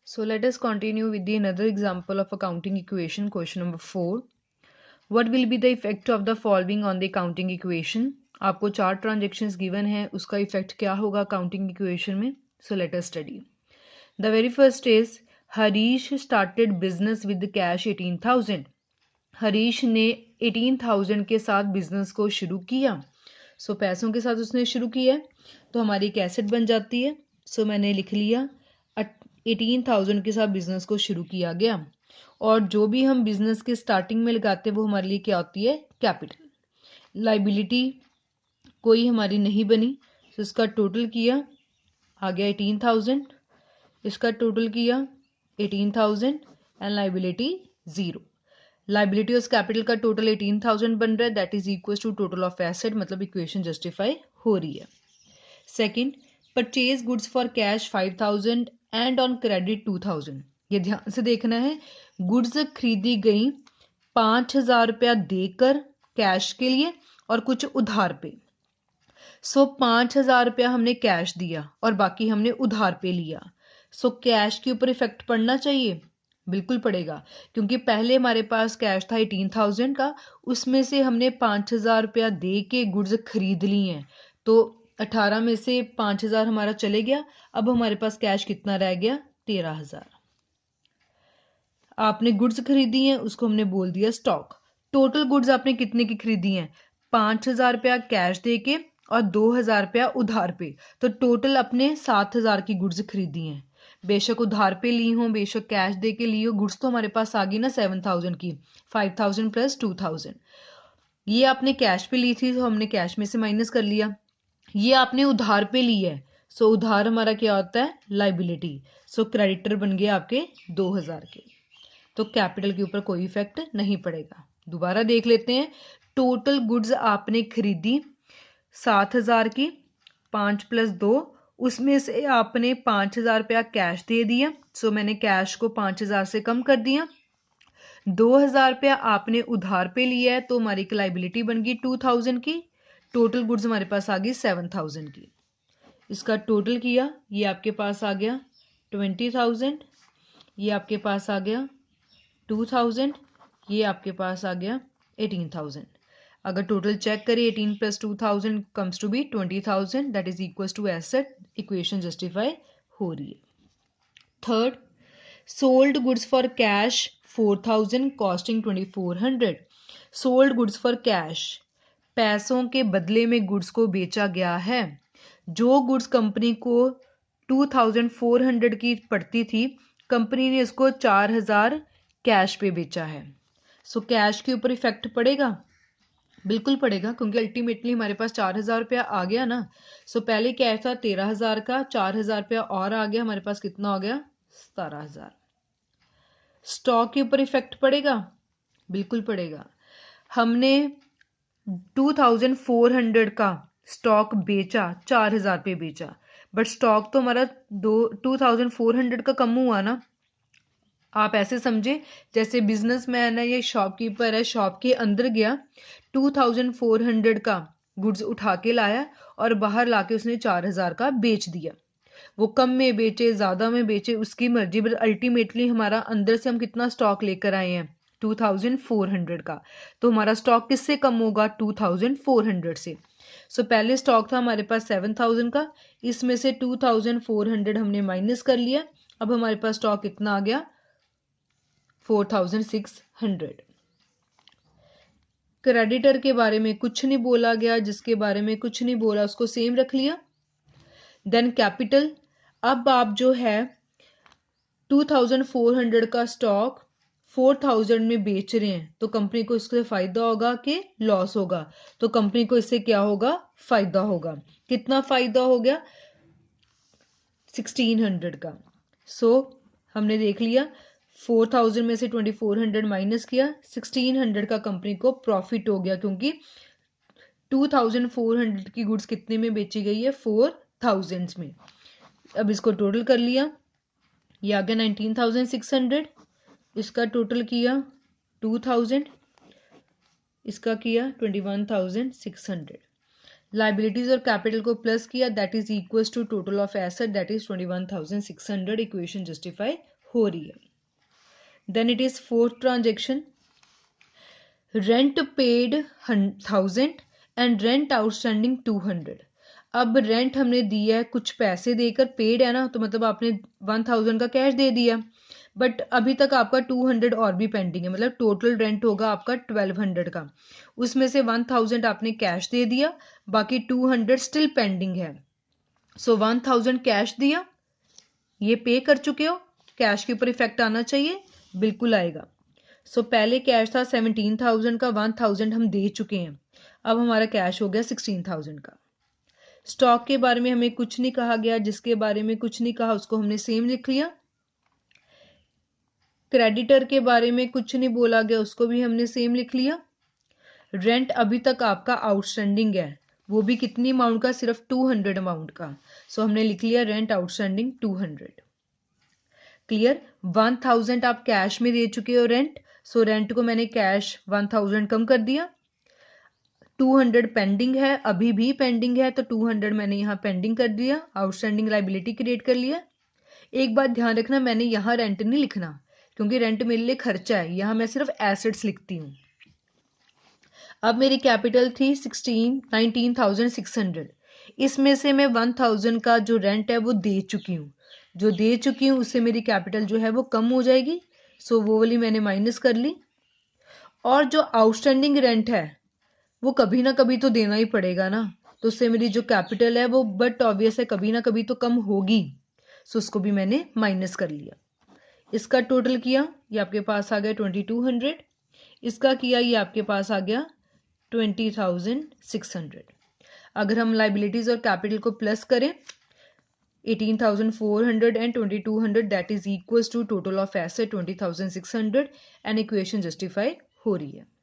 So let us continue with the another example of accounting equation, question number 4. What will be the effect of the following on the accounting equation? आपको 4 transactions given है, उसका effect क्या होगा accounting equation में? So let us study. The very first is Harish started business with cash 18,000. Harish ने 18,000 के साथ business को शुरू किया. सो पैसों के साथ उसने शुरू किया तो हमारी एक एसेट बन जाती है. सो मैंने लिख लिया 18,000 के साथ बिजनेस को शुरू किया गया, और जो भी हम बिजनेस के स्टार्टिंग में लगाते हैं वो हमारे लिए क्या होती है? कैपिटल. लाइबिलिटी कोई हमारी नहीं बनी, तो इसका टोटल किया आ गया 18,000, इसका टोटल किया 18,000 एंड लाइबिलिटी 0. लाइबिलिटी और कैपिटल का टोटल 18,000 बन रहा है, that is equal to total of asset, मतलब इक्वेशन जस्टिफाई हो रही है. Second, purchase goods for cash 5,000 and on credit 2,000. ये ध्यान से देखना है, गुड्स खरीदी गई 5,000 रुपया देकर कैश के लिए और कुछ उधार पे. सो 5,000 रुपया हमने कैश दिया और बाकी हमने उधार पे लिया. सो कैश के ऊपर इफेक्ट पड़ना चाहिए, बिल्कुल पड़ेगा, क्योंकि पहले हमारे पास कैश था 18,000 का, उसमें से हमने 5,000 रुपया दे के गुड्स खरीद ली हैं, तो 18 में से 5,000 हमारा चले गया. अब हमारे पास कैश कितना रह गया? 13,000. आपने गुड्स खरीदी हैं, उसको हमने बोल दिया स्टॉक. टोटल गुड्स आपने कितने की खरीदी हैं? 5,000 रुपया कैश दे के और 2,000 रुपया उधार पे, तो टोटल अपने 7,000 की गुड्स खरीदी हैं. बेशक उधार पे ली हो, बेशक कैश दे के ली हो, गुड्स तो हमारे पास आ गई ना 7,000 की. 5,000 प्लस 2,000. ये आपने कैश पे ली थी तो हमने कैश में से माइनस कर लिया. ये आपने उधार पे ली है, सो उधार हमारा क्या होता है? लाइबिलिटी. सो क्रेडिटर बन गए आपके 2,000 के, तो कैपिटल के ऊपर कोई इफेक्ट नहीं पड़ेगा. दोबारा देख लेते हैं. टोटल गुड्स आपने खरीदी 7,000 की, 5 प्लस 2, उसमें से आपने 5,000 रुपया कैश दे दिया. सो मैंने कैश को 5,000 से कम कर दिया. 2,000 रुपया आपने उधार पे लिया है, तो हमारी एक लाइबिलिटी बन गई 2,000 की. टोटल गुड्स हमारे पास आ गई 7,000 की. इसका टोटल किया, ये आपके पास आ गया 20,000, ये आपके पास आ गया 2,000, ये आपके पास आ गया 18,000. अगर टोटल चेक करें 18 plus 2,000 comes to be 20,000, that is equal to asset. Equation justify हो रही है. Third, sold goods for cash 4,000 costing 2,400. Sold goods for cash, पैसों के बदले में गुड्स को बेचा गया है. जो गुड्स कंपनी को 2,400 की पड़ती थी, कंपनी ने इसको 4,000 कैश पे बेचा है. सो कैश के ऊपर इफेक्ट पड़ेगा, बिल्कुल पड़ेगा, क्योंकि अल्टीमेटली हमारे पास 4,000 रुपया आ गया ना. सो पहले कैश था 13,000 का, 4,000 रुपया और आ गया, हमारे पास कितना हो गया? 17,000. स्टॉक के ऊपर इफेक्ट पड़ेगा, बिल्कुल पड़ेगा. हमने 2,400 का स्टॉक बेचा, 4,000 पे बेचा, बट स्टॉक तो हमारा 2,400 का कम हुआ ना. आप ऐसे समझे जैसे बिजनेसमैन है या शॉपकीपर है, शॉप के अंदर गया, 2,400 का गुड्स उठा के लाया और बाहर लाके उसने 4,000 का बेच दिया. वो कम में बेचे, ज्यादा में बेचे, उसकी मर्जी, बट अल्टीमेटली हमारा अंदर से हम कितना स्टॉक लेकर आए हैं? 2,400 का. तो हमारा स्टॉक किससे कम होगा? 2,400 से. सो पहले स्टॉक था हमारे पास 7,000 का, इसमें से 2,400 हमने माइनस कर लिया. अब हमारे पास स्टॉक कितना आ गया? 4,600. क्रेडिटर के बारे में कुछ नहीं बोला गया, जिसके बारे में कुछ नहीं बोला उसको सेम रख लिया. देन कैपिटल, अब आप जो है 2,400 का स्टॉक 4,000 में बेच रहे हैं, तो कंपनी को इससे फायदा होगा कि लॉस होगा? तो कंपनी को इससे क्या होगा? फायदा होगा. कितना फायदा हो गया? 1,600 का. सो हमने देख लिया 4,000 में से 2,400 माइनस किया, 1,600 का कंपनी को प्रॉफिट हो गया, क्योंकि 2,400 की गुड्स कितने में बेची गई है? 4,000 में. अब इसको टोटल कर लिया, ये आ गया 19,600. इसका टोटल किया 2,000, इसका किया 21,600. लाइबिलिटीज और कैपिटल को प्लस किया, that is equal to total of asset, that is 21,600. Equation justify हो रही है। Then it is fourth transaction, rent paid 1000 and rent outstanding 200। अब रेंट हमने दिया है कुछ पैसे देकर, पेड है ना, तो मतलब आपने 1000 का कैश दे दिया, बट अभी तक आपका 200 और भी पेंडिंग है, मतलब टोटल रेंट होगा आपका 1200 का। उसमें से 1000 आपने कैश दे दिया, बाकी 200 स्टिल पेंडिंग है। सो 1000 कैश दिया, ये पे कर चुके हो, कैश के ऊपर इफेक्ट आना चाहिए, बिल्कुल आएगा। सो पहले कैश था 17,000 का, 1000 हम दे चुके हैं, अब हमारा कैश हो गया 16,000 का। स्टॉक के बारे में हमें कुछ नहीं कहा गया, जिसके बारे में कुछ नहीं कहा उसको हमने सेम लिख लिया। क्रेडिटर के बारे में कुछ नहीं बोला गया, उसको भी हमने सेम लिख लिया। रेंट अभी तक आपका आउटस्टैंडिंग है, वो भी कितनी अमाउंट का, सिर्फ 200 अमाउंट का, सो हमने लिख लिया रेंट आउटस्टैंडिंग 200। क्लियर। 1000 आप कैश में दे चुके हो रेंट, सो रेंट को मैंने कैश 1000 कम कर दिया। 200 पेंडिंग है, अभी भी पेंडिंग है, तो 200 मैंने यहाँ पेंडिंग कर दिया, आउटस्टैंडिंग लाइबिलिटी क्रिएट कर लिया। एक बात ध्यान रखना, मैंने यहाँ रेंट नहीं लिखना, क्योंकि रेंट मेरे लिए खर्चा है, यहाँ मैं सिर्फ एसेट्स लिखती हूँ। अब मेरी कैपिटल थी 19,600, इसमें से मैं 1000 का जो रेंट है वो दे चुकी हूँ, जो दे चुकी हूँ उससे मेरी कैपिटल जो है वो कम हो जाएगी, सो वो वाली मैंने माइनस कर ली। और जो आउटस्टैंडिंग रेंट है वो कभी ना कभी तो देना ही पड़ेगा ना, तो उससे मेरी जो कैपिटल है वो बट ऑब्वियस है कभी ना कभी तो कम होगी, सो उसको भी मैंने माइनस कर लिया। इसका टोटल किया, ये आपके पास आ गया 2200, इसका किया, ये आपके पास आ गया 20,600। अगर हम लाइबिलिटीज और कैपिटल को प्लस करें, 18,400 and 2200 that is equals to total of asset 20,600, and equation justify हो रही है।